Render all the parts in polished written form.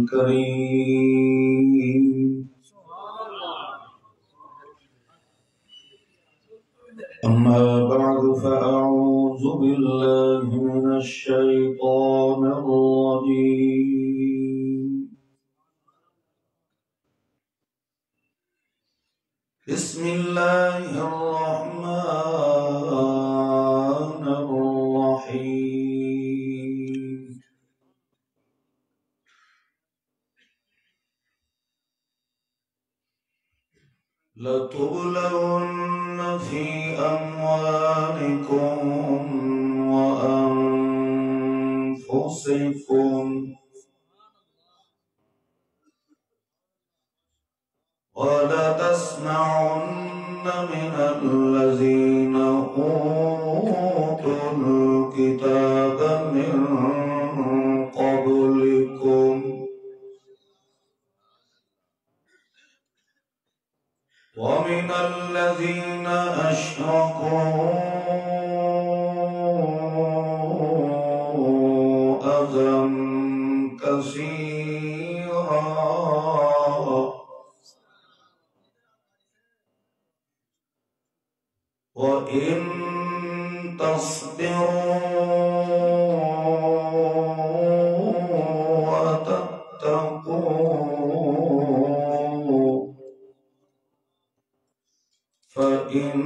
الكريم. أما بعد فأعوذ بالله من الشيطان الرجيم. بسم الله الرحمن الرحيم. لتبلون في أموالكم وأنفسكم ولتسمعن من الذين أوتوا الكتاب من قبلكم ومن الذين أشركوا أذى كثيرا وإن تصبروا وتتقوا فإن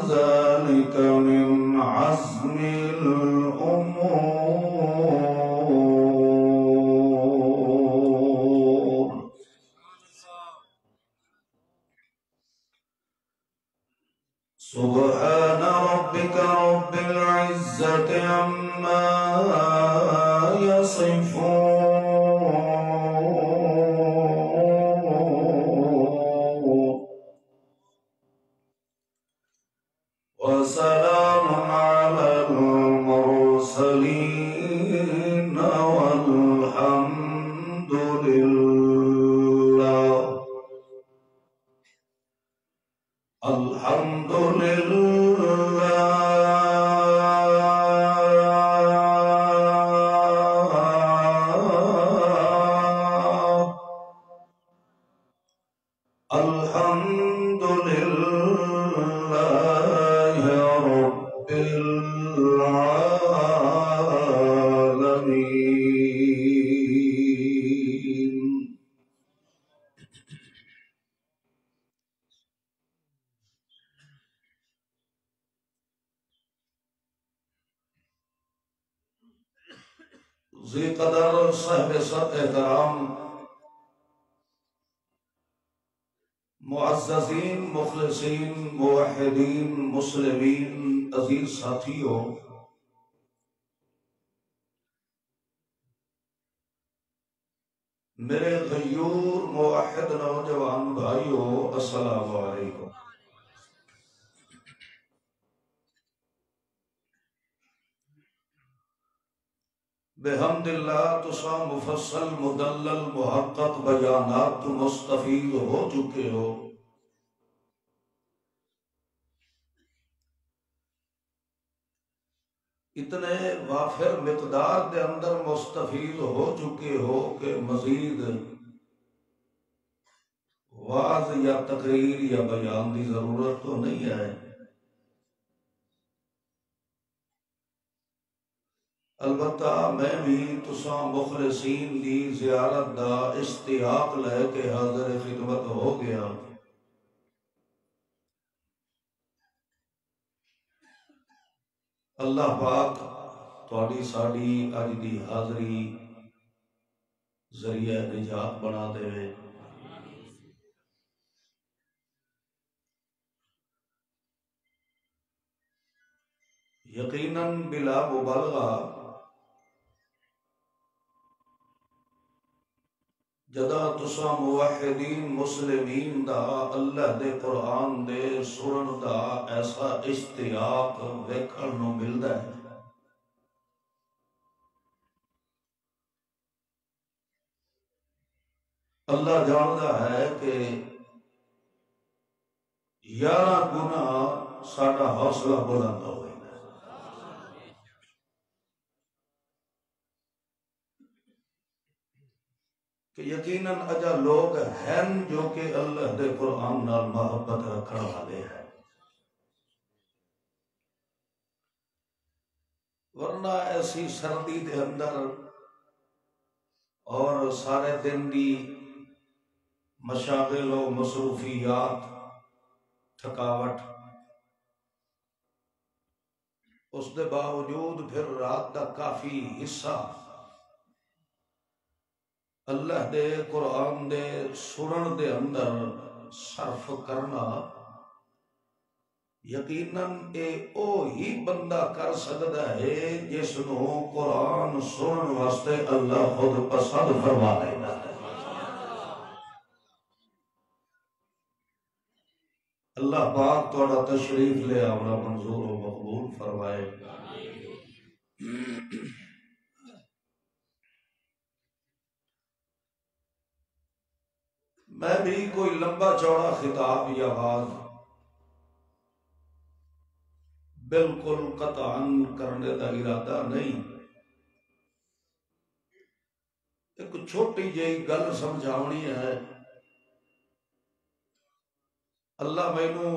ذلك من عزم الأمور. سبحان ربك رب العزة عما يصفون وسلام على المرسلين والحمد لله. الحمد لله رب العالمين. ذی قدر صاحب سب احترام معززین مخلصین موحدین مسلمین عزیز ساتھیوں، میرے غیور موحد نوجوان بھائیوں، السلام علیکم۔ بحمد اللہ تسا مفصل مدلل محقق بیانات مستفید ہو چکے ہو۔ اتنے وافر مقدار دے اندر مستفید ہو چکے ہو کہ مزید وعظ یا تقریر یا بیان دی ضرورت تو نہیں ہے۔ البتہ میں بھی تساں مخلصین دی زیارت دا اشتیاق لے کے حاضر خدمت ہو گیا۔ اللہ پاک تہاڈی ساڈی اج دی حاضری ذریعہ نجات بنا دے۔ یقیناً بلا مبالغہ جدا تسا موحدین مسلمین دا اللہ دے قرآن دے سنن دا ایسا اشتیاق ویکھن نو ملدا ہے۔ اللہ جاندا ہے کہ 11 گنا ساڈا حوصلہ بلند ہوئے۔ کہ یقیناً اجا لوگ ہیں جو کہ اللہ دے قرآن نال محبت رکھن والے ہیں، ورنہ ایسی سردی دے اندر اور سارے دن دی مشاغل و مصروفیات، تھکاوٹ، اس دے باوجود پھر رات دا کافی حصہ اللہ دے قرآن دے سنن دے اندر صرف کرنا، یقیناً اے او ہی بندہ کر سکتا ہے جس نو قرآن سنن واسطے اللہ خود پسند فرما لینا ہے۔ اللہ پاک تھوڑا تشریف لے آونا منظور و مقبول فرمائے۔ میں بھی کوئی لمبا چوڑا خطاب یا بات بالکل قطعاً کرنے کا ارادہ نہیں، ایک چھوٹی جہی گل سمجھاونی ہے۔ اللہ مینوں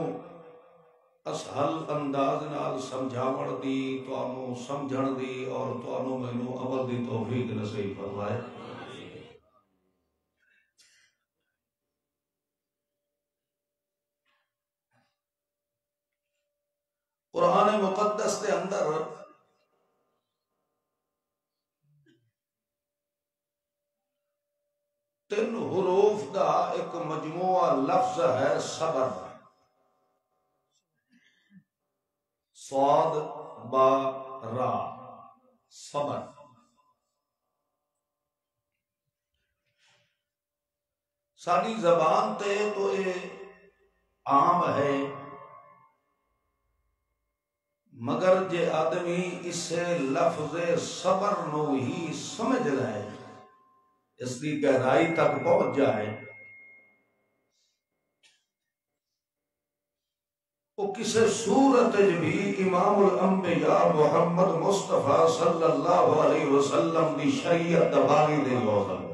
اسہل انداز نال سمجھاون دی، تانوں سمجھن دی اور تانوں مینوں عمل دی توفیق نصیب فرمائے۔ قرآن مقدس کے اندر تین حروف دا ایک مجموعہ لفظ ہے صبر، صاد با را، صبر۔ ساری زبان تے تو یہ عام ہے، مگر جے آدمی اسے لفظ صبر نو ہی سمجھ لائے، اس کی گہرائی تک پہنچ جائے، وہ کسی صورت بھی امام الانبیاء محمد مصطفیٰ صلی اللہ علیہ وسلم دی شریعت دباغی نہیں ہو سکتا۔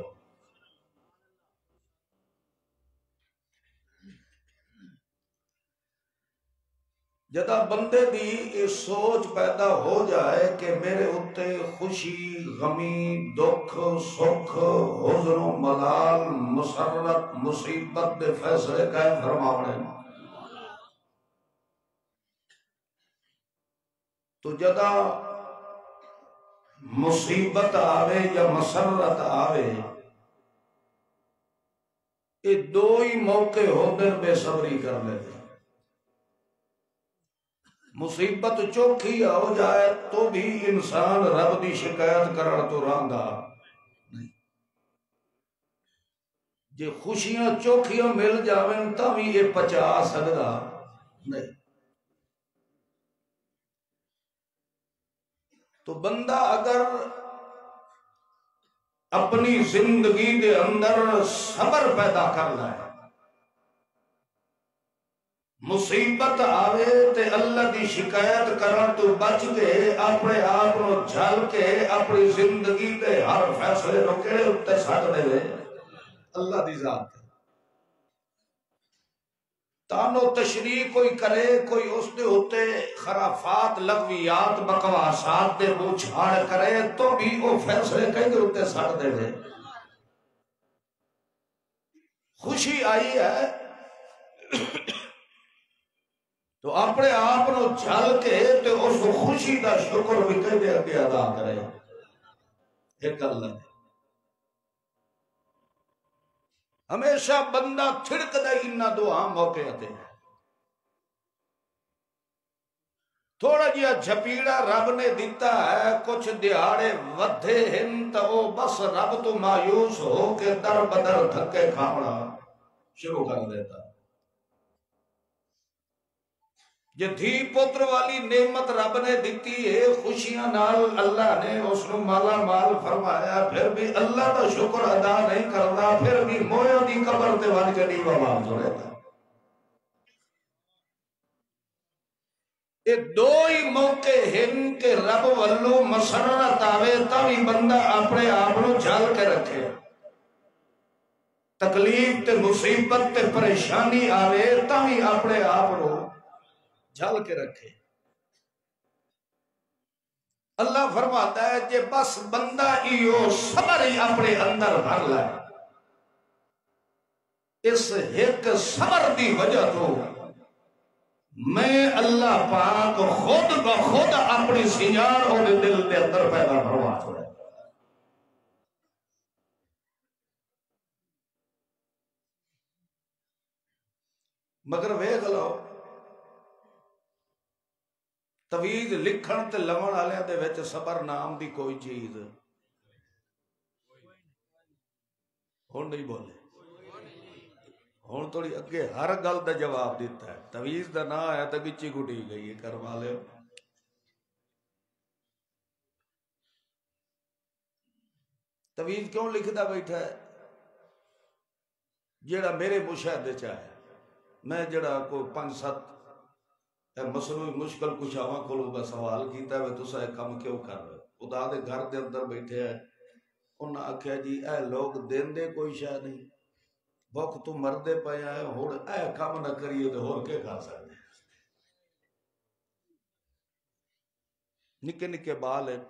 جدا بندے دی یہ سوچ پیدا ہو جائے کہ میرے اتے خوشی، غمی، دکھ، سکھ، حزن و ملال، مسرت، مصیبت دے فیصلے قائم فرماونے، تو جدا مصیبت آوے یا مسرت آوے، یہ دو ہی موقع ہو دن بے صبری کر لیتے۔ مصیبت چوکھی ہو جائے تو بھی انسان رب دی شکایت کرن تو راندا نہیں، جے خوشیاں چوکھیاں مل جاویں تا بھی یہ پچا سکدا نہیں۔ تو بندہ اگر اپنی زندگی دے اندر صبر پیدا کر لائے، مصیبت آوے تے اللہ دی شکایت کرن تو بچ کے اپنے آپ نو جھل کے اپنی زندگی دے ہر فیصلے نو کہڑے اتے سٹ دے اللہ دی ذات۔ تانو تشریح کوئی کرے، کوئی اس دے ہوتے خرافات، لغویات، بکواسات دے منہ چھاڑ کرے تو بھی وہ فیصلے کہیں دے ہوتے سٹ دے۔ خوشی آئی ہے تو اپنے آپ نو جھل کے تے اس خوشی دا شکر بھی کہیں اگے ادا کرے۔ ایک اللہ ہمیشہ بندہ تھڑک دے انہاں دعا موقع آتے ہیں، تھوڑا جیا جھپیڑا رب نے دیتا ہے، کچھ دیہاڑے ودھے ہن تو وہ بس رب تو مایوس ہو کے در بدر دھکے کھاونا شروع کر دیتا۔ جے دھی پتر والی نعمت رب نے دیتی ہے، خوشیاں نال اللہ نے اس نو مالا مال فرمایا، پھر بھی اللہ کا شکر ادا نہیں کرنا، پھر بھی مویا دی قبر تے وان کے نیوا مانگ رہتا۔ یہ دو ہی موقع ہیں کہ رب والو مسرت آوے تبھی بندہ اپنے آپ نو جھل کے رکھے۔ تکلیف تے مصیبت تے پریشانی آوے تاں اپنے آپ رو جھل کے رکھے۔ اللہ فرماتا ہے کہ بس بندہ ایو صبر ہی اپنے اندر بھر لائے، اس ایک صبر دی وجہ تو میں اللہ پاک خود بخود اپنی سیار اور دل کے اندر پیدا فرما چھوڑے۔ مگر ویکھ لو تویز لکھن تے لون والے دے وچ صبر نام دی کوئی چیز ہن نہیں بولے، ہن تھوڑی اگے ہر گل دا جواب دیتا ہے۔ تویز دا نا ہے تے گچی گڈی گئی ہے کروا لے۔ تویز کیوں لکھدا بیٹھا ہے؟ جیڑا میرے مشاہدے چ ہے، میں جڑا کوئی 5-7 مسئلہ مشکل کشاواں کولوں دا سوال کیتا ہے تساں اے کم کیوں کر رہے ہو؟ خدا دے گھر دے اندر بیٹھے ہیں، انہاں آکھیا جی اے لوگ دیندے کوئی شے نہیں، بھوک تو مردے پے آئے ہن اے کم نہ کریے تے ہور کے کر سکدے؟ نکے نکے بال ہیں،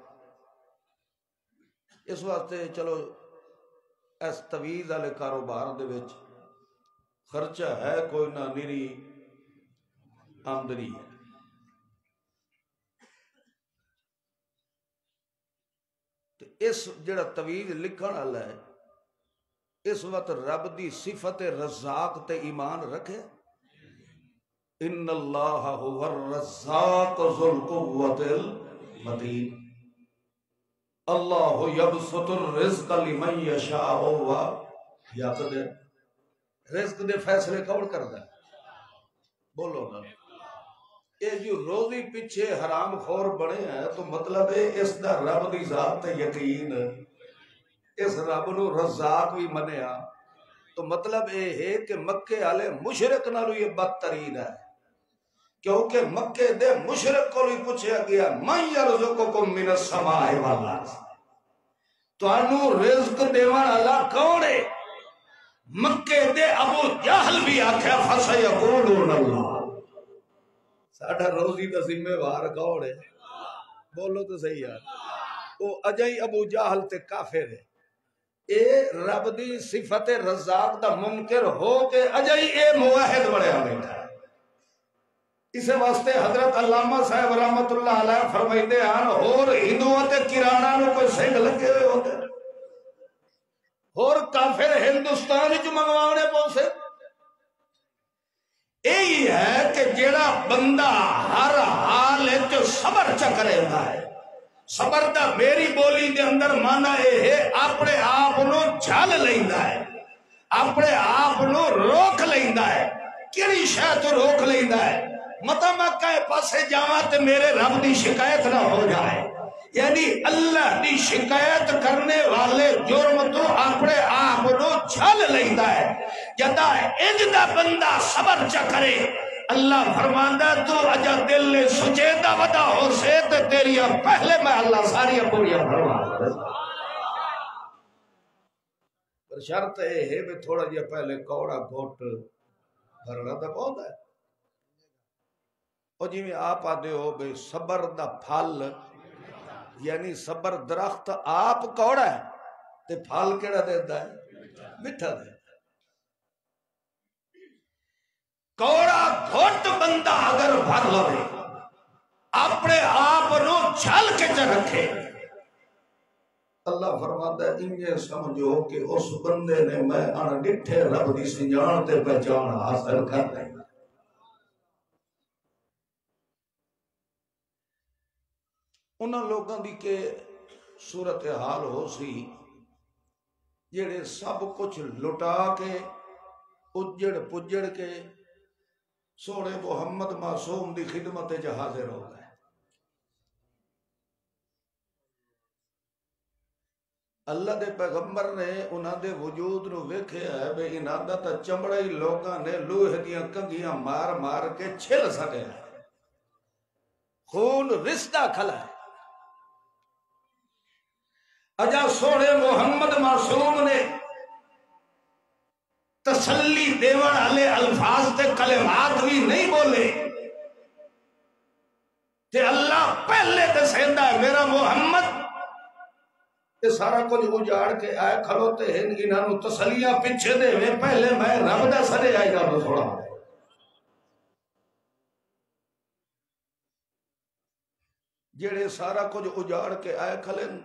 اس واسطے چلو اس تویز والے کاروبار دے وچ خرچہ ہے کوئی نہ، نیری آمدنی ہے۔ اس جڑا تویز لکھن والا ہے اس وقت رب دی صفت رزاق تے ایمان رکھے۔ ان اللہ هو الرزاق ذو القوۃ المتین، اللہ یبسط الرزق لمن یشاء ویقدر۔ رزق دے فیصلے کون کردا ہے؟ بولو نا۔ یہ جو روزی پیچھے حرام خور بنے ہیں تو مطلب ہے اس دا رب دی ذات تے یقین، اس رب نو رزاق بھی منیا تو مطلب یہ ہے کہ مکے والے مشرک نالوں یہ بدترین ہے، کیونکہ مکے دے مشرک کو بھی پوچھا گیا من یرزقکم من السماء والارض، تانوں رزق دیون والا کون ہے؟ مکے دے ابو جہل بھی آکھیا فسیقولون اللہ، ساڈا روزی دا ذمہ وار کون ہے؟ بولو تو صحیح یار، وہ اجائی ابو جہل تے کافر ہے، اے رب دی صفت رزاق دا منکر ہو کے اجائی اے موحد بڑھیا بیٹھا ہے۔ اس واسطے حضرت علامہ صاحب رحمت اللہ علیہ فرمائیتے ہیں اور ہندوؤں تے کرانا نو کوئی سنگ لگے ہوئے ہوتے اور کافر ہندوستان جو منگوانے پہنچے۔ یہی ہے کہ جیڑا بندہ ہر حال جو صبر چکرے گا ہے، صبر دا میری بولی دے اندر مانا ہے اپنے آپ نو جھل لیندا ہے، اپنے آپ نو روک لیندا ہے، کیڑی شے تو روک لیندا ہے، متا میں کہے پاسے جاواں تے میرے رب دی شکایت نہ ہو جائے، یعنی اللہ دی شکایت کرنے والے جرم تو اپنے آپ نو جھل لیندا ہے۔ جدا اجدا بندہ صبر چا کرے، اللہ فرماندا تو اجا دل نے سجیدہ ودا ہو سے تے تیری پہلے میں اللہ ساری پوریاں فرما دے۔ پر شرط ہے کہ تھوڑا جہا پہلے کوڑا گھٹ بھرنا تو بہت ہے۔ اور جی میں آپ آدھے ہو بے صبر دا پھل، یعنی صبر درخت آپ کوڑا ہے تے پھل کیڑا دیتا ہے؟ میٹھا دے۔ کوڑا گھٹ بندہ اگر بھر لے اپنے آپ نو چھل کے چ رکھے، اللہ فرماتا ہے انجے سمجھو کہ اس بندے نے میں ان ڈٹھے رب دی سنجان تے پہچان حاصل کر لئی۔ انہاں لوگاں دی کہ صورتحال ہو سی جڑے سب کچھ لٹا کے اجڑ پجڑ کے سونے محمد معصوم دی خدمت وچ حاضر ہو گئے۔ اللہ دے پیغمبر نے انہاں دے وجود نو ویکھیا ہے بے انہاں دا تے چمڑا ہی لوکاں نے لوہے دیاں کنگھیاں مار مار کے چھل سٹیا ہے، خون رسدا کھلا ہے۔ اجا سونے محمد معصوم نے تسلی دیون والے الفاظ تے کلمات بھی نہیں بولے تے اللہ پہلے دسیندا ہے میرا محمد تے سارا کچھ اجاڑ کے آئے کھلوتے ہیں انہاں نوں تسلیاں پیچھے دے پہلے میں رب دا سرے آئی گا تھوڑا جڑے سارا کچھ اجاڑ کے آئے کھلن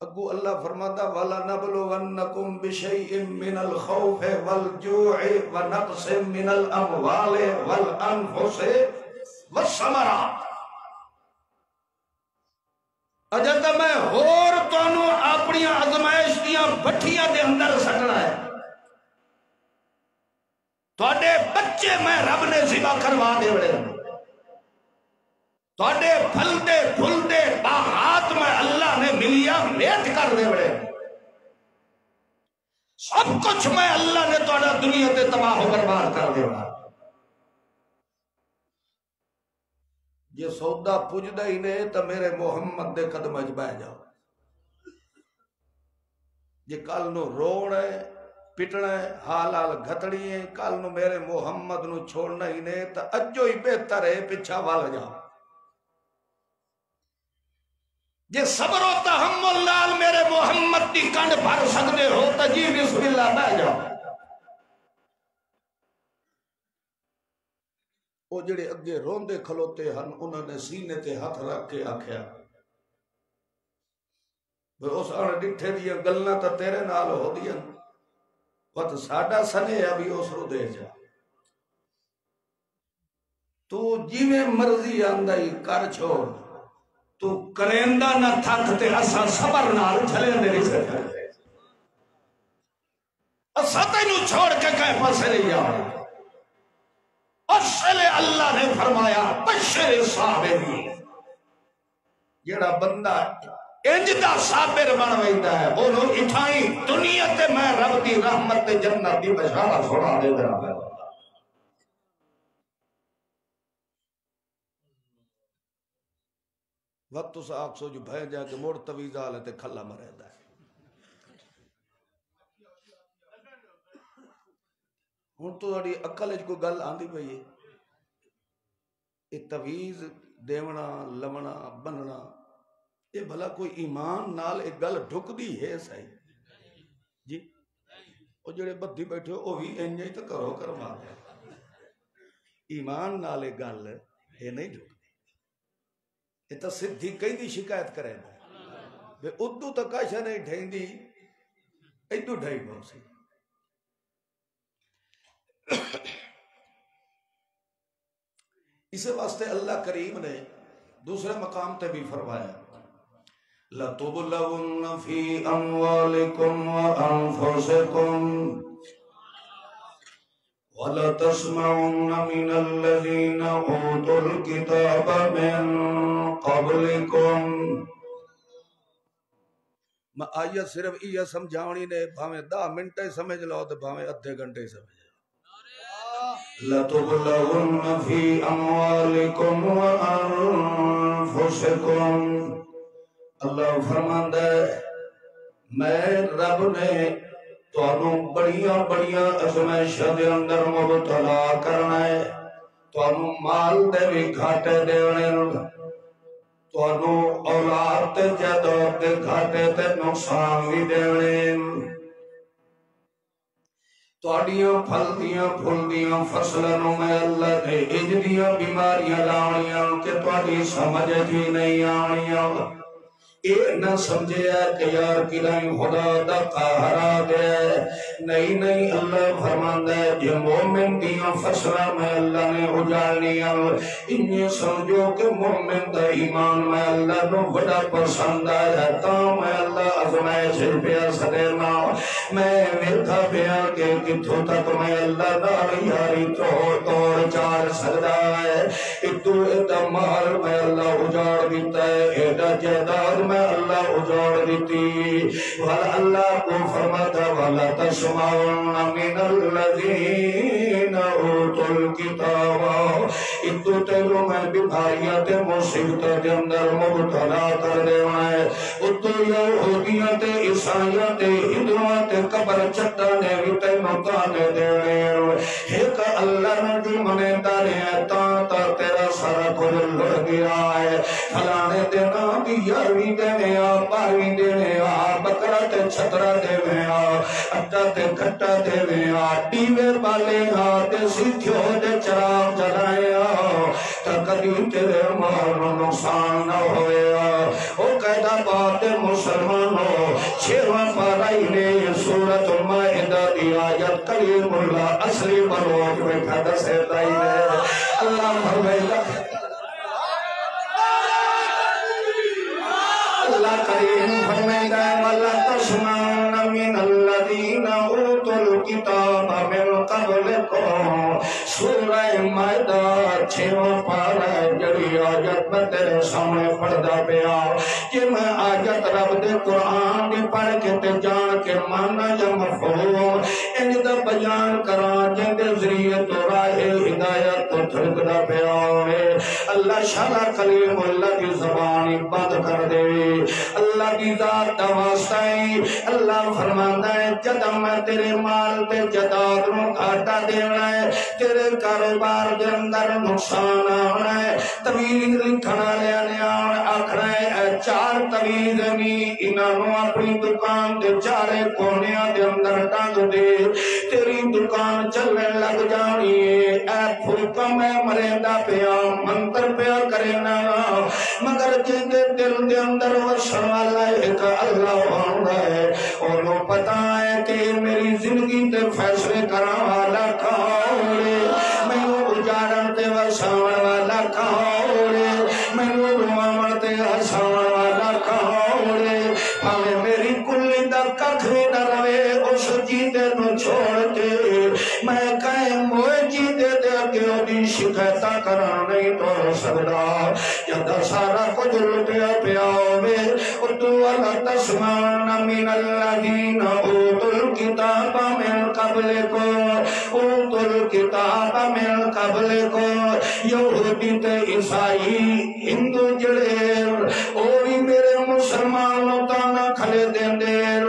اگو اللہ فرماتا وَلَنَبْلُوَنَّكُمْ بِشَيْءٍ مِّنَ الْخَوْفِ وَالْجُوعِ وَنَقْصٍ مِّنَ الْأَمْوَالِ وَالْأَنفُسِ وَالثَّمَرَاتِ اجازت میں اور تانوں اپنی آزمائش دیاں بٹھیاں دے اندر سٹنا ہے تواڈے بچے میں رب نے ذبح کروا دے بڑے تواڈے پھلدے پھلدے باغات میں اللہ نے ملیا میٹ کر دے بڑے سب کچھ میں اللہ نے تواڈا دنیا تے تباہ و برباد کر دے بڑا یہ سودا پجدا ہی نہیں تو میرے محمد دے قدم اچ بہ جاؤ یہ کل نو رونا ہے پٹنا ہے حال حال گھتڑی ہے کل نو میرے محمد نو چھوڑنا ہی نہیں تو اجو ہی بہتر ہے پیچھا وال جاؤ یہ صبر و تحمل نال میرے محمد دی کنڈ بھر سکتے ہو تو جی بسم اللہ بہ جاؤ وہ جڑے اگے روندے کھلوتے ہن انہوں نے سینے تے ہاتھ رکھ کے آکھیا اس آنے ڈٹھے دیا گلنا تا تیرے نال ہو دیا وقت ساڑا سنے ابھی اس رو دے جا تو جی میں مرضی آندائی کر چھوڑ تو کریندہ نہ تھکتے اسا صبر نال چھلے اندے نہیں سکتے اسا تینو چھوڑ کے کہیں پاسے نہیں جاؤ اصل اللہ نے فرمایا بشر صابرین جڑا بندہ انجدہ صابر بن ویندا ہے بولو اٹھائی دنیا تے میں رب دی رحمت تے جنت دی بشارت سنا دے رہا ہے وقت اس آگ سو جو بھائی جا کے موڑ تویزہ آلے تے کھلا مرہدہ ہے ہوں تو اڑی عقل اچ کو گل آندی پئی ہے یہ تویز دیونا لمنا بننا یہ بھلا کوئی ایمان نال ایک گل ڈھک دی ہے صحیح جی وہ جڑے بدھی بیٹھے ہو وہ بھی انجائی تو کرو کروا دے ایمان نال ایک گل یہ نہیں ڈھک دی یہ تو سدھی کئی دی شکایت کرے بے ادو تو کاشا نہیں ڈھائیں دی ایدو ڈھائی بہت سی اسے واسطے اللہ کریم نے دوسرے مقام تے بھی فرمایا لَتُبْلَوُنَّ فِي أَمْوَالِكُمْ وَأَنفُسِكُمْ وَلَتَسْمَعُنَّ مِنَ الَّذِينَ أُوتُوا الْكِتَابَ مِنْ قَبْلِكُمْ میں آیت صرف یہ سمجھاؤنی نے بھاویں 10 منٹے سمجھ لو تو بھاویں ادھے گھنٹے سمجھ لَتُبْلَوُنَّ فِي أَمْوَالِكُمْ وَأَنفُسِكُمْ اللہ فرماندہ ہے میں رب نے تو انہوں بڑیاں بڑیاں ازمائشہ دے اندر مبتلا کرنا ہے تو انہوں مال دے بھی گھاٹے دیونے تو انہوں اولاد دے جدود دے گھاٹے تے نقصان بھی دیونے توڑیاں پھلدیاں پھلدیاں فصلوں میں اللہ نے اجدیاں بیماریاں لاؤنیاں کہ توڑی سمجھ بھی نہیں آنیاں اے نہ سمجھے کہ یار کلائیں خدا دا قہرہ دے نہیں نہیں اللہ فرماندہ ہے جو مومن دیاں فصلہ میں اللہ نے اجالنیاں انہیں سمجھو کہ مومن دا ایمان میں اللہ نو بڑا پسند آیا تا میں اللہ ازمائش پیا سدینا میں ویدھا پیا کہ کتھو تک میں اللہ دار یاری توڑ چار سکتا ہے اتو ایتا مال میں اللہ اجاڑ دیتا ہے ایتا جیداد میں اللہ اجاڑ دیتی والا اللہ کو فرماتا والا تس تسمعن من الذین اوتوا الکتاب اتو تیرو میں بیماریت مصیبت اندر مبتلا کر دے میں اتو یہودیت عیسائیت ہندوات قبر چٹانے ویتے مکانے دے ایک اللہ نے منے دارے تا تیرا سارا کھل لڑ گیا ہے فلانے دینا بھی یارویں دینے آ بارویں دینے آ بکرا تے چھترا دینے آ اٹا تے کھٹا دینے آ ڈیوے بالے آ دیسی تھیو دے چراغ جلائے آ تکدی تیرے مال نقصان نہ ہوئے آ او قیدہ بات مسلمانوں چھواں پارائی نے سورت المائدہ دی آیت کلیم اللہ اصلی مروج میں پھیدا سے دائی دے اللہ فرمائے اللہ کریم فرمائے وَلَا تَسْمَعُنَّ مِنَ الَّذِينَ أُوتُوا الْكِتَابَ مِن قَبْلِكُمْ سورہ مائدہ چھواں پارہ جڑی آیت میں تیرے سامنے پڑھدا پیا کہ میں آیت رب دے قرآن دی پڑھ کے تے جان کے معنی یا مفہوم ان دا بیان کران جن دے ذریعے تو راہ ہدایت تو تھرکدا پیا اللہ شالا کلیم اللہ کی زبانی بند کر دے اللہ کی ذات واسطے اللہ فرماندا ہے جدوں میں تیرے مال تے جداد نو گھاٹا دینا ہے تیرے کاروبار دے اندر نقصان آنا ہے طویل لکھنا لیانے آکھنا ہے چار طویل نہیں انہوں اپنی دکان دے چارے کونیاں دے اندر ٹانگ دے تیری دکان چلنے لگ جانی ہے اے پھوکا میں مریندہ پیا منتر پیا کرینا مگر جن دے دل دے اندر وشن والا ایک اللہ ہونا ہے انہوں پتا ہے کہ میری زندگی تے فیصلے کرا والا کھاؤڑے میں اجارن تے وشان والا کھاؤڑے میں روامن تے حسان والا کھاؤڑے ہمیں میری کلی دا ککھ بھی نہ روے اس جیدے نو چھوڑ کے میں کہیں موئے جیدے دے کے دی شکایتہ کرا نہیں تو سکتا جدہ سارا کچھ لٹیا پیا ہوئے اتو وَلَا تَسْمَعُنَّ مِنَ الَّذِينَ أُوتُوا الْكِتَابَ مِن قَبْلِكُمْ أُوتُوا الْكِتَابَ مِن قَبْلِكُمْ یہودی تے عیسائی ہندو جڑے او بھی میرے مسلمانوں تانا کھلے دین دیر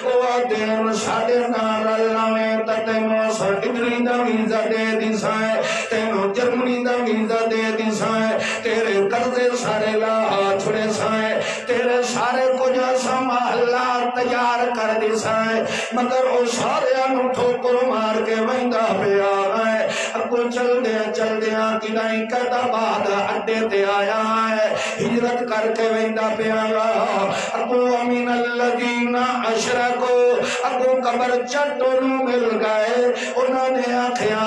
او دین ساڑے نار اللہ میں تینوں سرٹیگری دا ویزا دے دی سائے تینوں جرمنی دا ویزا دے دی سائے تیرے قرضے سارے لا چھڑے سائے تیرے سارے کچھ سنبھالا تیار کر دی سائے مگر او سارے انو ٹھوکر مار کے ویندہ پہ آئے اب چل دیا کدائیں کہتا بعد اڈے تے آیا ہے ہجرت کر کے ویندہ پہ آیا ابو امین الذین اشرکو ابو قبر چٹو نو مل گئے انہوں نے آکھیا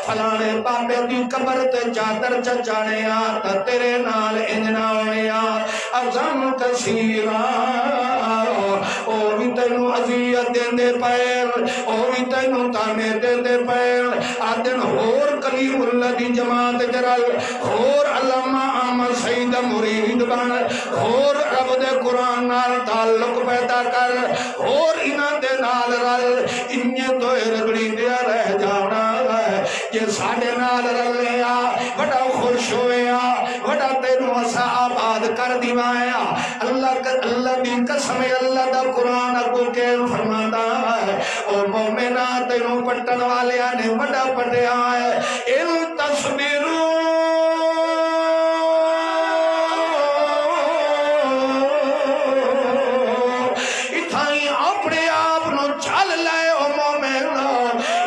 فلانے بابے دی قبر تے چادر چچانے آتا تیرے نال انجنا ہوئے ازم کثیرہ او بھی تینو عذیت دین دے پیر او بھی تینو تانے دین دے پیر آدن ہور کلیم اللہ دی جماعت جرل ہور علامہ آمد سید مرید بن ہور رب دے قرآن نال تعلق پیدا کر ہور انہ دے نال رل انہیں تو رگڑی دیا رہ جانا ہے یہ ساڑے نال رل لیا بڑا خوش ہویا بڑا تینو اسا آباد کر دیوایا اللہ دی قسم اللہ دا قرآن ابو کے فرماتا ہے او مومنہ تینو پٹن والے آنے بڑا پڑے آئے ان تصویروں اتھائیں اپنے آپ نو چل لائے او مومنہ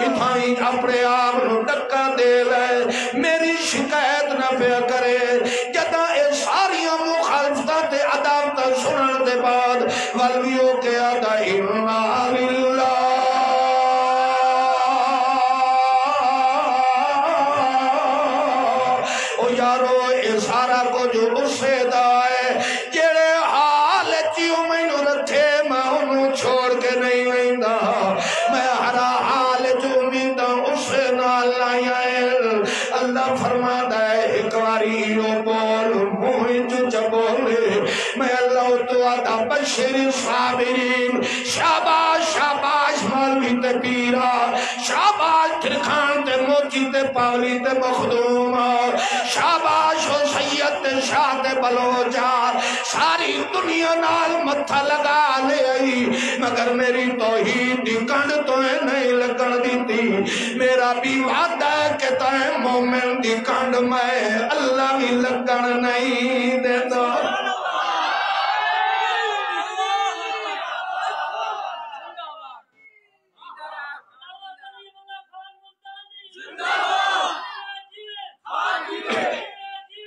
اتھائیں اپنے آپ نو ڈکا دے لائے میری شکایت نہ پیا کرے جدہ اے ساریاں مخالفتہ تے عداوتہ سنن دے بعد والویوں کے آدھا انہا للہ او یارو اے سارا کو جو اس سے دائے جیڑے حال چیوں میں نو رکھے میں انہوں چھوڑ کے نہیں ویندہ میں ہرا حال جو امیدہ اس سے نال لائیں اللہ فرما دائے ایک واری ایو بول موہی جو چبولے میں اللہ تو آدھا بشری صابرین شاباش شاباش مالوی تے پاولی تے مخدوم شاباش ہو سید شاہ تے بلوچار ساری دنیا نال متھا لگا لے آئی مگر میری توحید دی کنڈ تو نہیں لگن دیتی میرا بھی وعدہ ہے کہ تائیں مومن دی کنڈ میں اللہ بھی لگن نہیں دیتا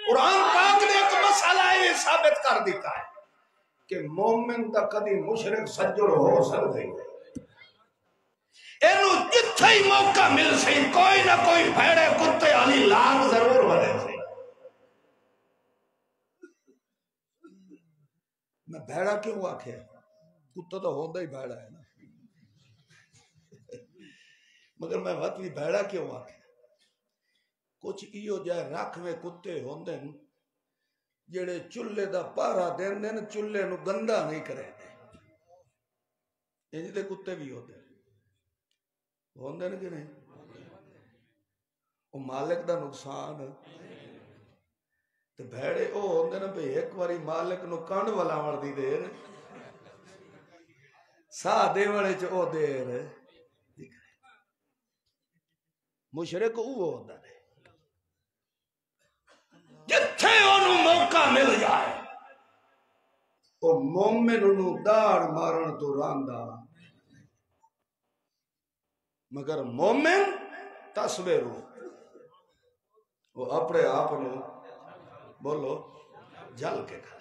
قرآن پاک نے ایک مسئلہ یہ ثابت کر دیتا ہے کہ مومن تا کدی مشرک سجڑ ہو سکتے ہیں اینو جتھے ہی موقع مل سی کوئی نہ کوئی بھیڑے کتے علی لاغ ضرور بنے سی میں بھیڑا کیوں آکھے کتا تو ہوندہ ہی بھیڑا ہے نا مگر میں وقت بھی بھیڑا کیوں آکھے کچھ ایو جائے رکھ میں کتے ہوندے جڑے چلے دا پارا دین دین چلے نو گندہ نہیں کرے دے انجھے کتے بھی ہوندے کہ نہیں وہ مالک دا نقصان تو بھیڑے او ہوندے نا بھئی ایک واری مالک نو کانڈ والا مردی دیر ساہ دے وڑے چو او دیر مشرک او ہوندہ دے جتھے انہوں موقع مل جائے وہ مومن انہوں داڑ مارن تو راندہ مگر مومن تصویرو وہ اپنے آپ انہوں بولو جل کے کھڑا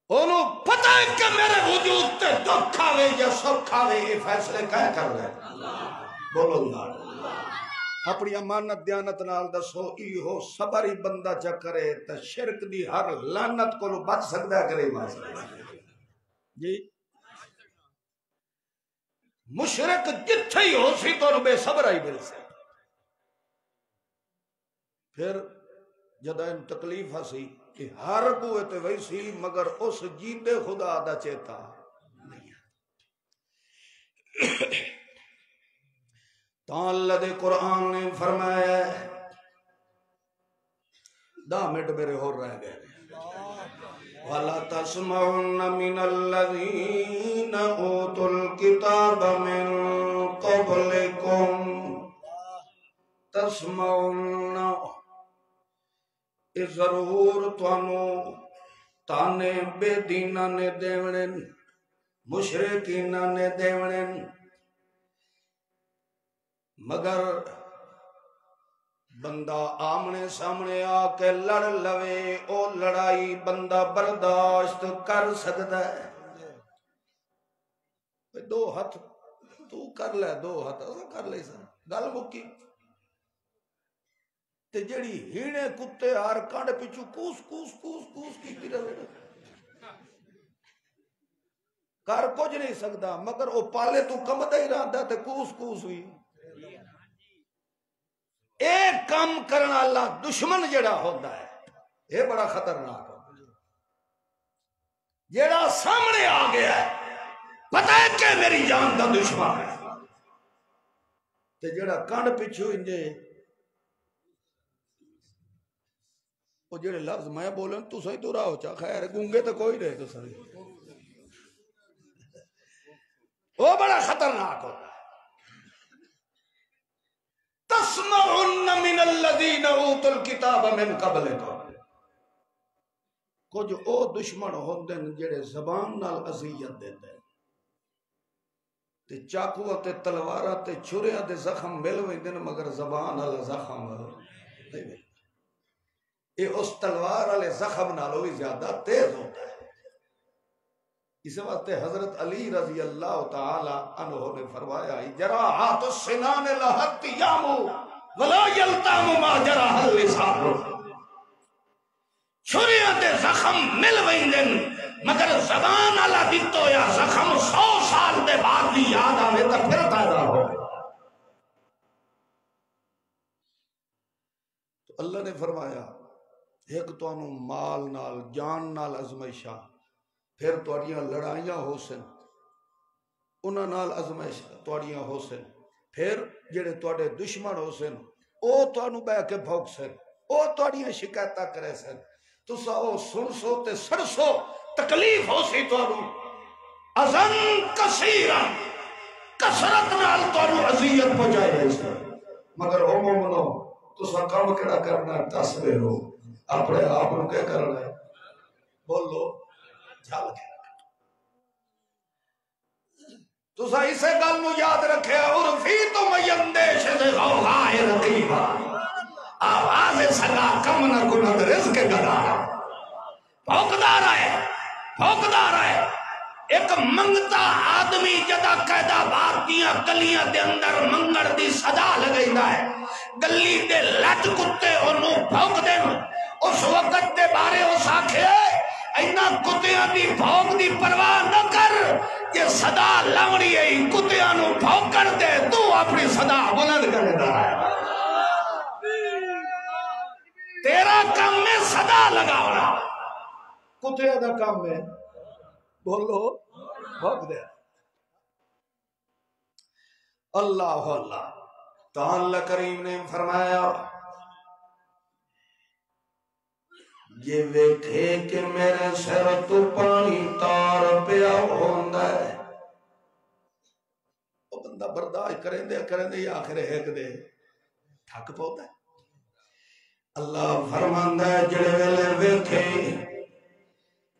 انہوں پتہ ہے کہ میرے وجود تے دکھ آوے یا سکھ آوے یہ فیصلے کہہ کر رہے بولو اللہ اپنی امانت دیانت نال دسو ایہو صبر ہی بندہ چا کرے تا شرک دی ہر لعنت کو بچ سکتا ہے کرے ماسا جی مشرک جتھے ہی ہو سی تو بے صبر ہی مل سے پھر جدہ ان تکلیف سی کہ ہر قوت ویسی مگر اس جیندے خدا دا چیتا نہیں تو اللہ دے قرآن نے فرمایا دا منٹ میرے ہو رہ گئے وَلَا تَسْمَعُنَّ مِنَ الَّذِينَ أُوتُوا الْكِتَابَ مِن قَبْلِكُمْ تَسْمَعُنَّ اس ضرور توانو تانے بے دینہ نے دیونن مشرکینہ نے دیونن مگر بندہ آمنے سامنے آ کے لڑ لوے او لڑائی بندہ برداشت کر سکتا ہے دو ہاتھ تو کر لے دو ہاتھ کر لے سا گل مکی تے جڑی ہیڑے کتے ہار کانڈ پیچھو کوس کوس کوس کوس کی پی رہے کر کچھ نہیں سکتا مگر او پالے تو کم دے ہی رہا تے کوس کوس ہوئی ایک کام کرنا اللہ دشمن جڑا ہوتا ہے یہ بڑا خطرناک ہوتا ہے جڑا سامنے آ گیا ہے پتہ ہے کہ میری جان کا دشمن ہے تے جڑا کانڈ پیچھو انجے وہ جڑے لفظ میں بولیں تو صحیح تو رہا ہو چاہ خیر گونگے تو کوئی رہے تو صحیح وہ بڑا خطرناک ہوتا ہے تسمعن من الذین اوتوا الکتاب من قبلکم کچھ او دشمن ہوندے جڑے زبان نال اذیت دیندے تے چاقو تے تلواراں تے چھریاں تے زخم مل ویندے مگر زبان والا زخم نہیں یہ اس تلوار والے زخم نالوں بھی زیادہ تیز ہوتا ہے اس وقت حضرت علی رضی اللہ تعالی عنہ نے فرمایا جراحات السنان لحت یامو ولا یلتام ما جراح اللسان چھریاں تے زخم مل ویندن مگر زبان والا دتو یا زخم 100 سال دے بعد بھی یاد آوے تے پھر تازہ ہو تو اللہ نے فرمایا ایک تو انہوں مال نال جان نال ازمائشاں پھر توڑیاں لڑائیاں ہو سن انہاں نال ازمائش توڑیاں ہو سن پھر جڑے توڑے دشمن ہو سن او تانوں بہ کے بھوک سن، او تہاڈیاں شکایتاں کرے سن، تساں او سن سو تے سر سو، تکلیف ہو سی تانوں ازن کثیرا، کثرت نال تانوں اذیت پہنچائے رہے سن، مگر او مومنو تساں کام کیڑا کرنا تصویر ہو اپنے آپ نو کیا کرنا ہے؟ بولو جھل کے تسا اسے گل نو یاد رکھے، عرفی تو میندیش دے غوغائے رقیبا، آواز سگا کم نہ کند رزق گدا، بھوکدار ہے بھوکدار ہے۔ ایک منگتا آدمی جدا قیدہ باردیاں گلیاں دے اندر منگڑ دی صدا لگئینا ہے، گلی دے لٹ کتے انہوں بھوک دیں، اس وقت دے بارے اس آکھے اینا کتیاں دی بھوک دی پرواہ نہ کر، یہ صدا لمڑی ہے کتیاں نو بھوک کر دے، تو اپنی صدا بلند کر دا ہے، تیرا کام میں صدا لگاونا، کتیاں دا کام میں بولو بھوک دے۔ اللہ اللہ تعالی کریم نے فرمایا یہ ویکھے کہ میرے سر تو پانی تار پیا ہوندا ہے، وہ بندہ برداشت کریں دے یا آخر ایک دے تھک پوتا ہے۔ اللہ فرماندا ہے جڑے ویلے ویکھے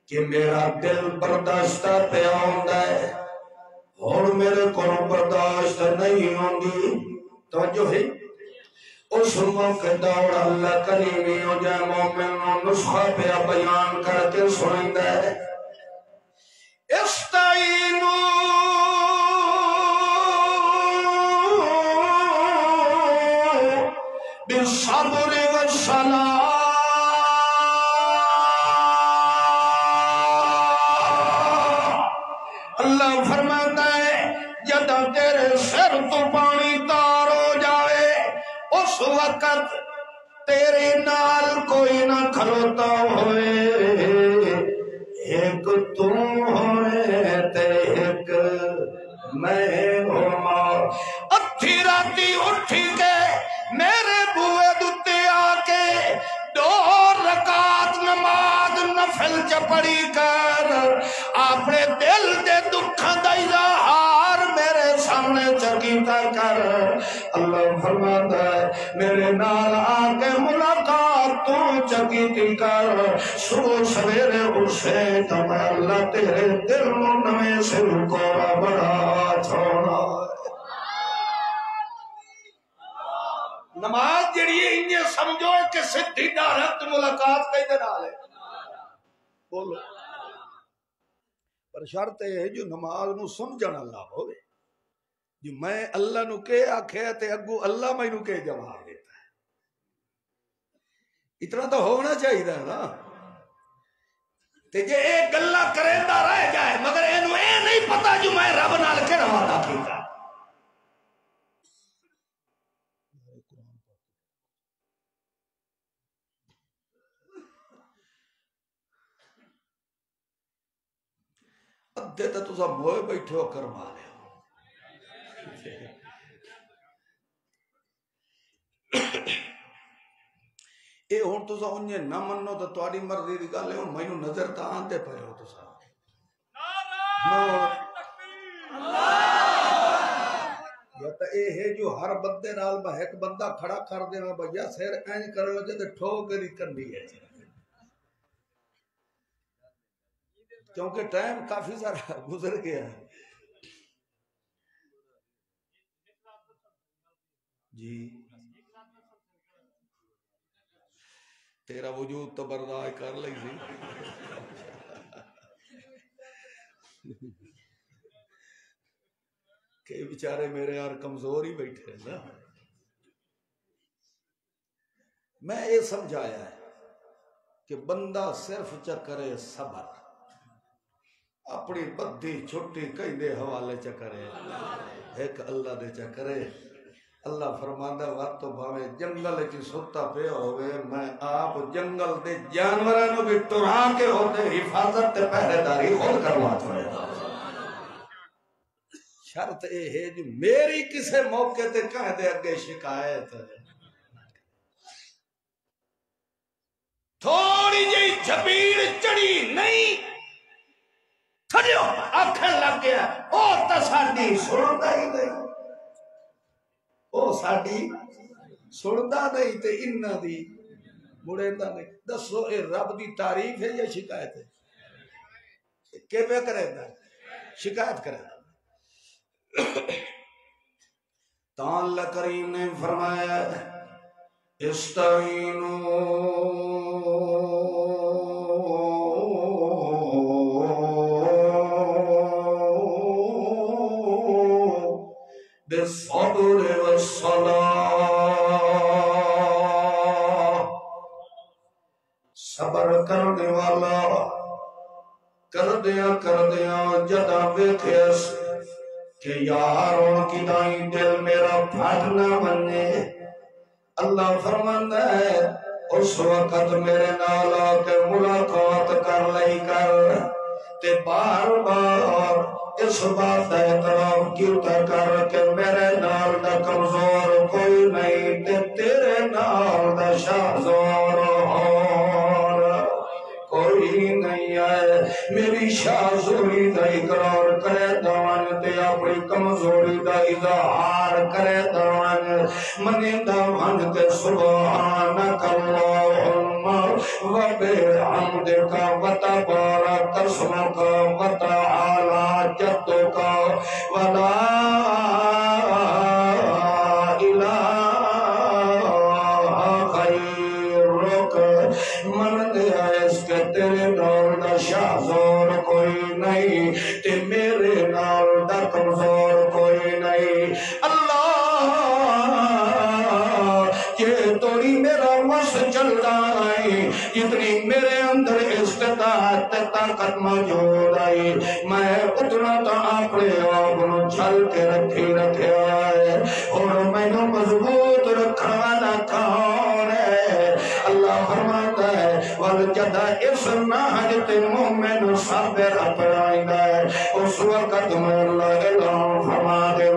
کہ میرا دل برداشتہ پیا ہوندا ہے اور میرے کو برداشت نہیں ہوندی، توجہ ہے اس موقع دور اللہ کریمی ہو جائے مومن نسخہ پہ بیان کر کے سنائیں ہے استعینوا بالصبر والصلاة، اللہ فرماتا ہے جدہ تیرے سر تو پانی تار ہو جائے اس وقت تیرے نال کوئی نہ کھلوتا ہوئے، ایک تم ہوئے تے ایک میں ہوں، اتھی راتی اٹھی کے میرے بوئے دتے آ کے 2 رکعت نماز نفل چپڑی کر اپنے دل دے دکھاں دا اظہار میرے سامنے چکیتا کر، اللہ فرماتا ہے میرے نال آ کے ملاقات تو چکیتی کر، صبح سویرے اٹھے تو میں اللہ تیرے دل نو نویں سے کوڑا بڑا چھوڑا۔ نماز جڑی ہے انہیں سمجھو کہ سدھی ڈائریکٹ ملاقات کئی دن آلے بولو، پر شرط ہے جو نماز نو سمجھن اللہ ہوئے، جو میں اللہ نو کے آکھے تے اگو اللہ میں نو کے جواب دیتا ہے، اتنا تو ہونا چاہیے نا، تے جے ایک گلہ کریندہ رہ جائے مگر اینو اے نہیں پتا جو میں رب نال کے روادہ کیتا۔ ادھے تے تسا موئے بیٹھے ہو کرما لے اے ہون تسا انجھے نہ منو تو تواڈی مرضی دی گل ہے، ہن مینوں نظر تا آندے پئے ہو تسا یا تا اے ہے جو ہر بندے نال با ایک بندہ کھڑا کر دینا بھیا سیر اینج کرو جے تے ٹھوک دی کرنی ہے، کیونکہ ٹائم کافی سارا گزر گیا ہے جی، تیرا وجود تو برداشت کر لئی سی کہ بیچارے میرے یار کمزور ہی بیٹھے نا۔ میں یہ سمجھایا ہے کہ بندہ صرف چکرے صبر، اپنی بدھی چھٹی کئی دے حوالے چکرے ایک اللہ دے چکرے۔ اللہ فرماندا وقت تو بھاوے جنگل چ ستا پیا ہوئے میں آپ جنگل دے جانوراں نو بھی ٹرا کے ہوتے حفاظت تے پہرے داری خود کروا چھوڑے۔ شرط اے ہے جو میری کسے موقع تے کہہ دے اگے شکایت جبیڑ چڑی نہیں تھلیو آکھن لگ گیا او تا ساڈی سندا ہی نہیں او ساڈی سندا نہیں تے انہاں دی مڑیندا نہیں دسو اے رب دی تعریف ہے یا شکایت ہے کہ پہ کرے دا شکایت کرے دا تو اللہ کریم نے فرمایا استعینوا بالصبر والصلاة صبر کرنے والا کردیا جدا ویکھیس کہ یار ان کی دائیں دل میرا پھٹ نہ بنے اللہ فرماندا ہے اس وقت میرے نال آ کے ملاقات کر لئی کر تے بار بار اس بات کا اعتراف کیتا کر کہ میرے نال دا کمزور کوئی نہیں تے تیرے نال دا شہزور کوئی نہیں ہے میری شاہزوری دا اقرار کرے دوان تے اپنی کمزوری دا اظہار کرے دوان منی دوان تے سبحانک اللہم و بحمدک و تبارک اسمک و تعالی جدک و لا تیرے نال دا شہزور کوئی نہیں تے میرے نال دا کمزور کوئی نہیں اللہ یہ توڑی میرا مس چلتا ہے اتنی میرے اندر استطاعت طاقت موجود ہے میں اتنا تا اپنے آپ نو چھل کے رکھے ہے اور میں نو مضبوط رکھنے والا کون ہے اللہ فرماتا ہے والجدہ اس ناحجت مومن صابر اپنائندہ ہے اس وقت میں اللہ اعلان فرما دے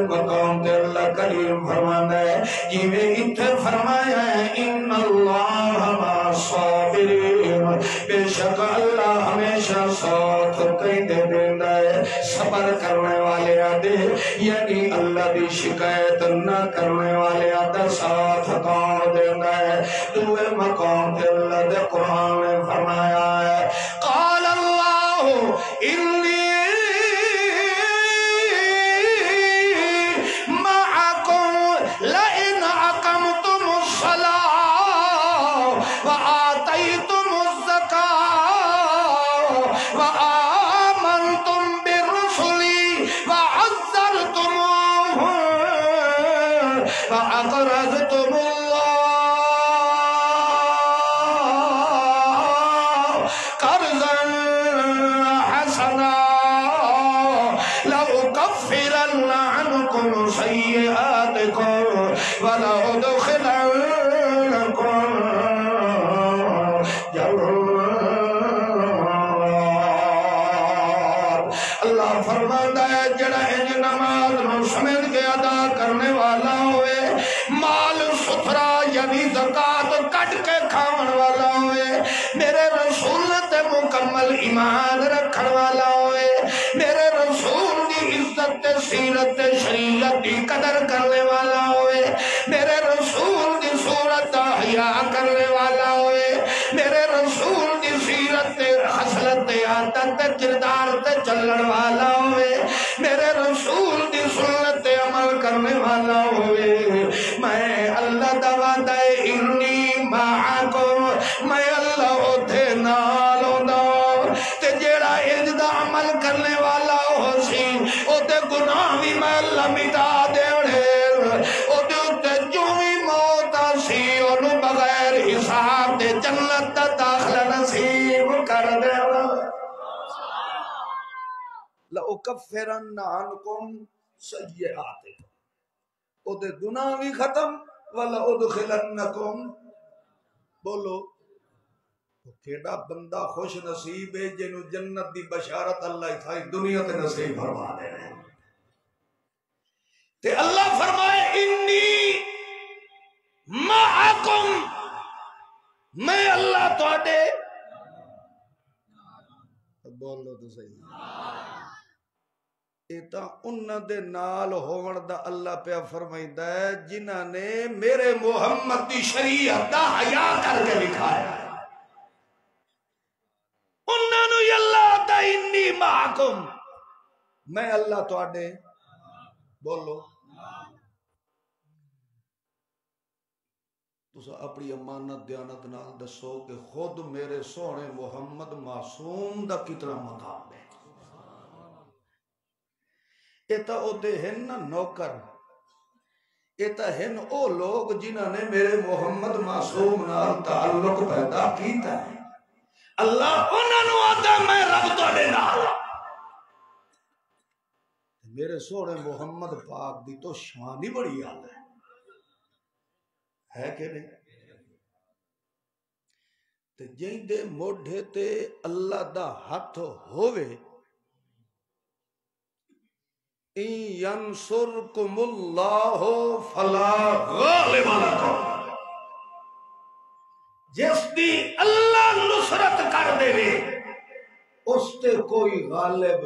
مقام تے اللہ کریم فرمانا ہے جیویں اتھے فرمایا ہے ان اللہ مع صابرین بے شک اللہ ہمیشہ ساتھ کہیں دے دینا ہے صبر کرنے والے آدھے یعنی اللہ دی شکایت نہ کرنے والے آدھے ساتھ کون دینا ہے دوے مقام تے اللہ دے قرآن نے فرمایا ہے قال اللہ انی ایمان رکھن والا ہوئے میرے رسول دی عزت سیرت شریعت دی قدر کرنے والا ہوئے میرے رسول دی صورت حیا کرنے والا ہوئے میرے رسول دی سیرت خصلت عادت کردار تے چلن والا ہوئے میرے رسول دی سنت عمل کرنے والا ہوئے میں اللہ دا وعدہ انی معکم میں اللہ اتھے نال ہوندا کرنے والا ہو سی او تے گناہ بھی میں اللہ مٹا دے او تے اتے جو بھی موت سی انہوں بغیر حساب دے جنت دا داخلہ نصیب کر دے لَأُكَفِّرَنَّ عَنْكُمْ سَيِّئَاتِكُمْ او دے گناہ بھی ختم ولا ادخلنکم بولو کیڑا بندہ خوش نصیب ہے جنوں جنت دی بشارت اللہ تھائی دنیا تے نصیب فرما دے رہے تے اللہ فرمائے انی معکم میں اللہ تواڈے بولو تو صحیح یہ تا انہاں دے نال ہون دا اللہ پہ فرمائندا ہے جنہاں نے میرے محمد دی شریعت دا حیا کر کے دکھایا ہے انہاں نو اللہ دا انی معکم میں اللہ تواڈے بولو تسا اپنی امانت دیانت نال دسو کہ خود میرے سونے محمد معصوم دا کتنا مقام ہے ایتا او دے ہن نا نوکر ایتا ہن او لوگ جنہاں نے میرے محمد معصوم نال تعلق پیدا کیتا ہے اللہ انہاں نو آتا میں رب تواڈے نال میرے سونے محمد پاک دی تو شان ہی بڑی آل ہے کہ نہیں تے جیں دے موڈھے تے اللہ دا ہاتھ ہووے ان ینصرکم اللہ فلا غالب لکم جس دی اللہ نصرت کر دے وے اس تے کوئی غالب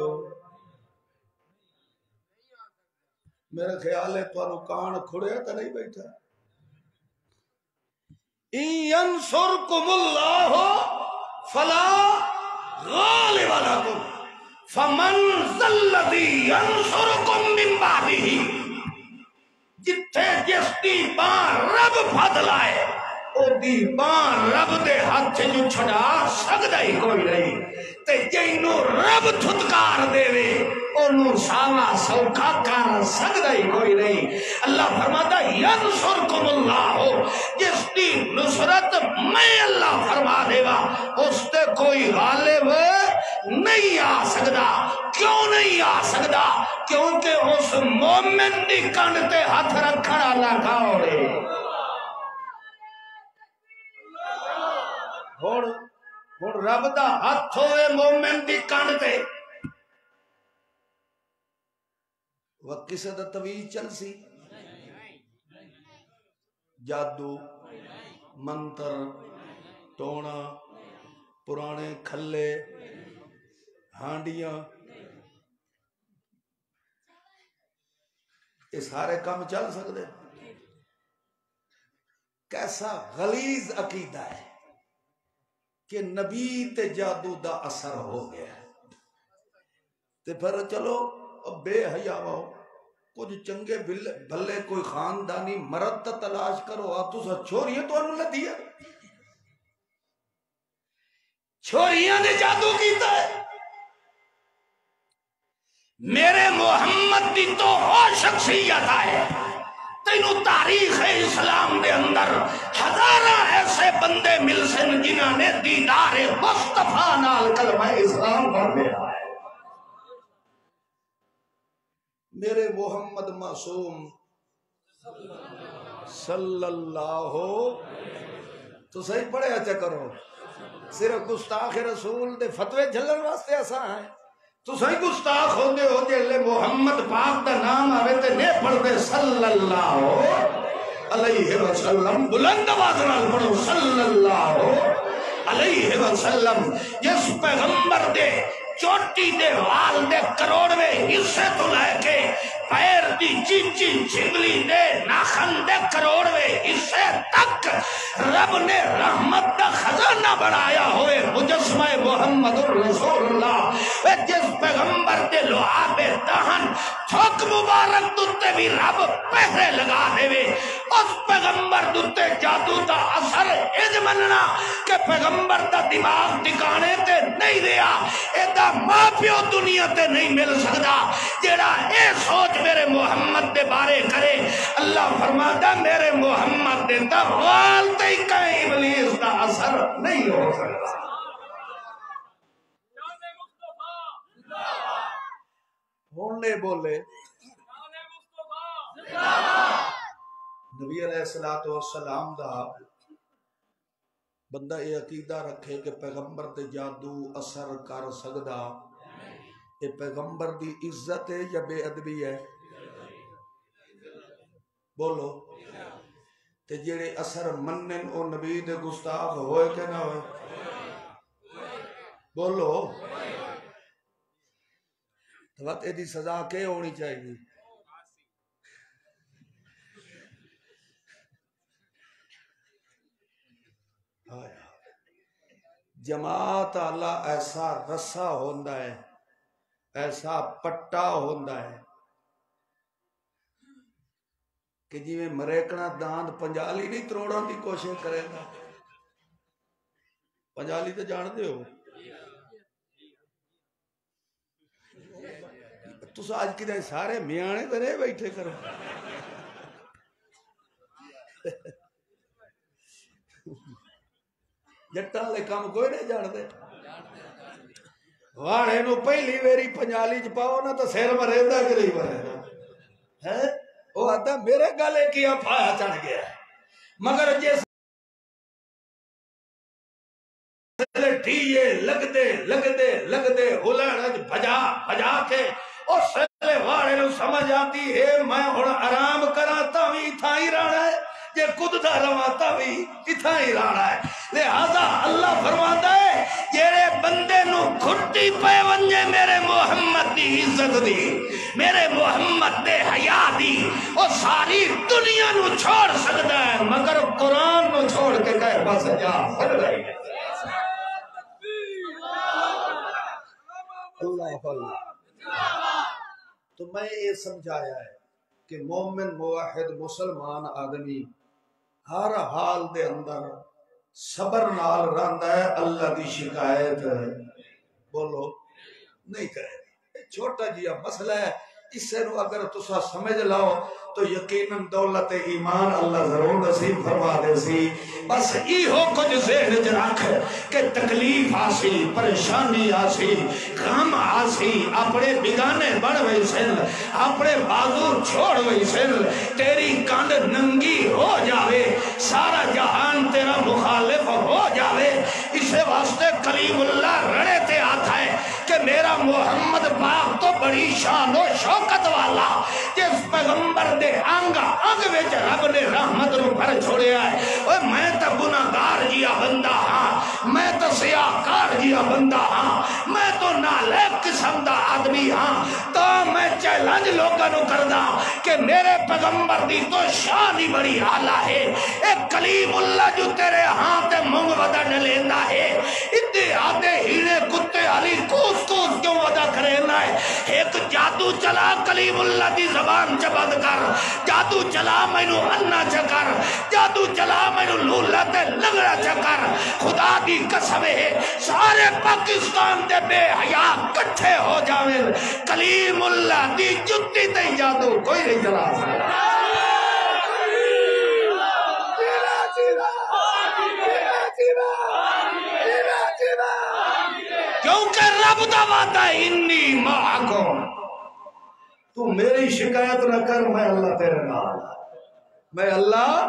میرا خیال ہے تو کان کھڑیا تو نہیں بیٹھا ان ینصرکم اللہ فلا غالب لکم فمن ذا الذی ینصرکم من بعدہ جتھے جس دی بان رب پھد لائے او دی بان رب دے ہاتھ جو چھڑا سکدا ہی کوئی نہیں تے جینوں رب تھتکار دے وے انہوں ساوا سوکھا کر سکدا ہی کوئی نہیں اللہ فرماتا ینصرکم اللہ جس دی نصرت میں اللہ فرما دے گا اس تے کوئی غالب نہیں آ سکدا کیوں نہیں آ سکدا کیونکہ اس مومن دی کن تے ہاتھ رکھن والا کون ہے ہن رب دا ہاتھ ہوئے مومن دی کن تے وقت کسے دا طویل چل سی جادو منتر ٹونا پرانے کھلے ہانڈیاں یہ سارے کام چل سکتے کیسا غلیظ عقیدہ ہے کہ نبی تے جادو دا اثر ہو گیا تے پھر چلو بے حیا ہو کچھ چنگے بھلے کوئی خاندانی مرد تا تلاش کرو تسا چھوڑیے تو انہوں نے دیا چھوڑیاں نے جادو کیتا ہے میرے محمد دی تو اور شخصیت ہے تینوں تاریخ اسلام دے اندر ہزارہ ایسے بندے مل سن جنہاں نے دیدار مصطفیٰ نال کلمہ اسلام پڑھ لیا ہے میرے محمد معصوم صلی اللہ تو صحیح پڑھے اچھا کرو صرف گستاخ رسول دے فتوے جھلن واسطے ایسا ہے تو صحیح گستاخ ہوندے ہو جلے محمد پاک دا نام آوے تے نے پڑھ دے صلی اللہ علیہ وسلم بلند آواز نال پڑھو صلی اللہ علیہ وسلم جس پیغمبر دے چوٹی دے وال دے کروڑوے حصے تو لے کے پیر دی چینچی جھنگلی دے ناخن دے کروڑوے حصے تک رب نے رحمت دا خزانہ بنایا ہوئے مجسمہ محمد رسول اللہ جس پیغمبر دے لعاب دہن تھوک مبارک دوتے بھی رب پہرے لگا دے وے اس پیغمبر دوتے جادو دا اثر اج مننا کہ پیغمبر دا دماغ ٹکانے تے نہیں رہا ایدہ ماں پیو دنیا تے نہیں مل سکتا جیڑا اے سوچ میرے محمد دے بارے کرے اللہ فرماتا میرے محمد دے دا وال تے کہیں ابلیس دا اثر نہیں ہو سکتا ہونے بولے نبی علیہ الصلوۃ والسلام دا بندہ یہ عقیدہ رکھے کہ پیغمبر تے جادو اثر کر سکدا، یہ پیغمبر دی عزت ہے یا بے ادبی ہے؟ بولو تے جڑے اثر منن او نبی دے گستاخ ہوئے کہ نہ ہوئے؟ بولو تو وقت دی سزا کیا ہونی چاہیے؟ جماعت اللہ ایسا رسا ہوندا ہے، ایسا پٹا ہوندا ہے کہ جی میں مریکنا داند پنجالی نہیں تروڑان دی کوشش کرے گا۔ پنجالی تو جان دے ہو تُس آج کدھر سارے میانے تے رہ بیٹھے کرو۔ جٹاں لے کام کوئی نہیں جان دے، واڑے نو پہلی ویری پنجالی چ پاؤ نا تو سر مریندا کہ نہیں مریندا ہے؟ وہ آتا میرے گلے کیا پھایا چڑھ گیا، مگر جس ٹھیے لگ دے ہلڑ بھجا کے اس سلے واڑے نو سمجھ آتی ہے میں ہن آرام کراں تاں وی اتھاں ہی رہنا ہے، جے کددا رواں تاں وی اتھاں ہی رہنا ہے۔ لہذا اللہ فرماندا ہے جڑے بندے نو کھٹی پے ونجے میرے محمد دی عزت دی، میرے محمد دے حیا دی، او ساری دنیا نو چھوڑ سکدا ہے مگر قرآن نو چھوڑ کے کہے بس جا سکدا ہے۔ اللہ تو میں یہ سمجھایا ہے کہ مومن موحد مسلمان آدمی ہر حال دے اندر صبر نال رہندا ہے، اللہ دی شکایت بولو نہیں کرے۔ چھوٹا جیا مسئلہ ہے، اس سے اگر تسا سمجھ لاؤ تو یقیناً دولت ایمان اللہ ضرور نصیب فرما دے سی۔ بس ایہو کچھ ذہن وچ رکھ کہ تکلیف آسی، پریشانی آسی، غم آسی، اپنے بگانے بڑھ وئی سن، اپنے بازو چھوڑ وئی سن، تیری کانڈ ننگی ہو جاوے، سارا جہان تیرا مخالف ہو جاوے، اسے واسطے کلیم اللہ رڑے تے آتا ہے کہ میرا محمد پاک تو بڑی شان و شوکت والا، جس پیغمبر دے انگ وچ رب نے رحمت نو بھر چھوڑیا ہے۔ اوے میں تو گناہگار جیا بندہ ہاں، میں تو سیاہکار جیا بندہ ہاں، میں تو نالائق قسم دا آدمی ہاں، تو میں چیلنج لوگاں نو کردا کہ میرے پیغمبر دی تو شان ہی بڑی اعلیٰ ہے۔ اے کلیم اللہ جو تیرے ہاں تے مونگ ودا ڈلیندا ہے، ادھے آدھے ہیڑے کتے علی کوس کیوں ودا کرینا ہے؟ ایک جادو چلا کلیم اللہ دی زبان چ بند کر، جادو چلا مینو انا چکر، جادو چلا مینو لولا تے لنگڑا چکر۔ خدا دی قسم ہے سارے پاکستان دے بے حیا کٹھے ہو جاویں، کلیم اللہ دی جتی تے جادو کوئی نہیں چلا سکتا۔ کیونکہ رب دا وعدہ ہے انی معکم، تو میری شکایت نہ کر، میں اللہ تیرے نال، میں اللہ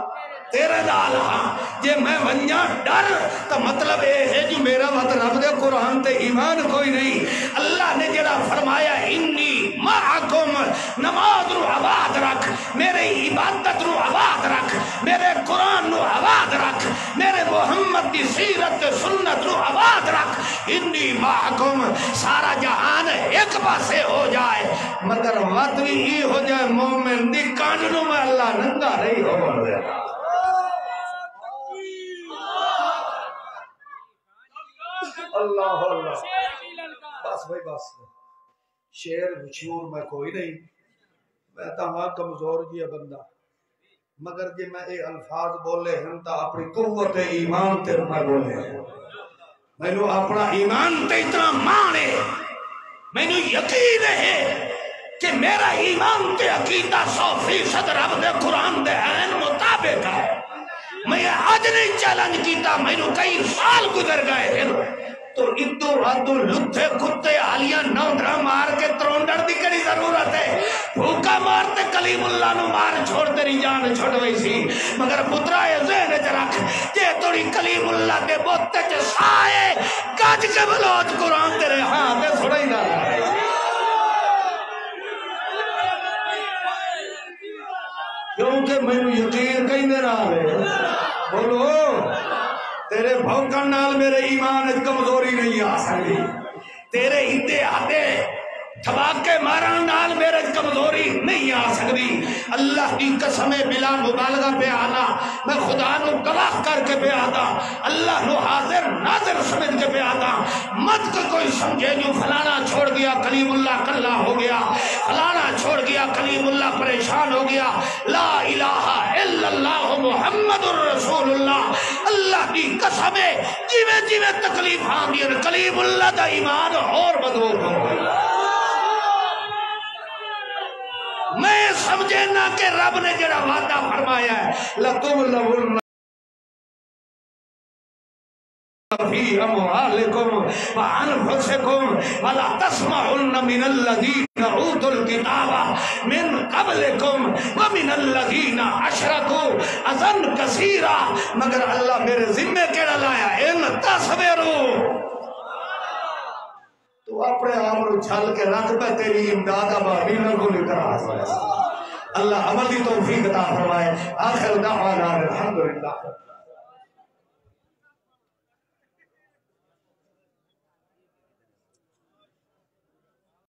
تیرے نال ہاں۔ جے میں ونجا ڈر تو مطلب یہ ہے جو میرا وقت رب دے قرآن تے ایمان کوئی نہیں۔ اللہ نے جڑا فرمایا انی معکم، نماز نو آباد رکھ، میرے عبادت نو آباد رکھ، میرے قرآن نو آباد رکھ، میرے محمد دی سیرت سنت نو آباد رکھ، انی معکم۔ سارا جہان ایک پاسے ہو جائے مگر وقت بھی ہی ہو جائے مومن دی کانڈ نو میں اللہ ننگا نہیں ہو دے۔ اللہ اللہ بس بھائی بس، شیر مشہور میں کوئی نہیں، میں تو ہاں کمزور جیا بندہ، مگر جی میں اے الفاظ بولے ہیں تو اپنی قوت ایمان تے میں بولے ہیں، میں نے اپنا ایمان تے اتنا مانے، میں نے یقین ہے کہ میرا ایمان تے عقیدہ 100% رب دے قرآن دے عین مطابق ہے۔ میں آج نہیں چیلنج کیتا، میں نے کئی سال گزر گئے ہیں، تو ادو ادو لتھے کتے حالیاں نوندرا مار کے ترونڈر دی کڑی ضرورت ہے بھوکا مارتے کلیم اللہ نو مار چھوڑ تیری جان چھوڑ وئی سی مگر پترا اے ذہن وچ رکھ جے توڑی کلیم اللہ دے بوتے چ سائے گج کے بلوچ قرآن تیرے ہاں تے سڑائی نہ کیونکہ مینوں یقین کہیں دے نہ آوے بولو تیرے بھوکن نال میرے ایمان وچ کمزوری نہیں آ سکتی تیرے ہتے ہتے تھواکے مارن نال میرے کمزوری نہیں آ سکتی اللہ کی قسم بلا مبالغہ پہ آنا میں خدا نو گواہ کر کے پہ آتا اللہ نو حاضر ناظر سمجھ کے پہ آتا مت کو کوئی سمجھے جو فلانا چھوڑ گیا کلیم اللہ کلہ ہو گیا فلانا چھوڑ گیا کلیم اللہ پریشان ہو گیا لا الہ الا اللہ محمد الرسول اللہ اللہ کی قسم جیویں جیویں تکلیف آندی کلیم اللہ دا ایمان اور مضبوط ہو گیا میں سمجھے نہ کہ رب نے جڑا وعدہ فرمایا ہے لَتُبْلَوُنَّ فِي أَمْوَالِكُمْ وَأَنفُسِكُمْ وَلَا تَسْمَعُنَّ مِنَ الَّذِينَ أُوتُوا الْكِتَابَ مِنْ قَبْلِكُمْ وَمِنَ الَّذِينَ أَشْرَكُوا أَذًا كَثِيرًا مگر اللہ میرے ذمے کیڑا لایا ان تصبروا تو اپنے آپ کو چھل کے رکھ پہ تیری امداد ابابی نہ کو لے کر آتا اللہ عمل کی توفیق عطا فرمائے آخر دعوانا الحمدللہ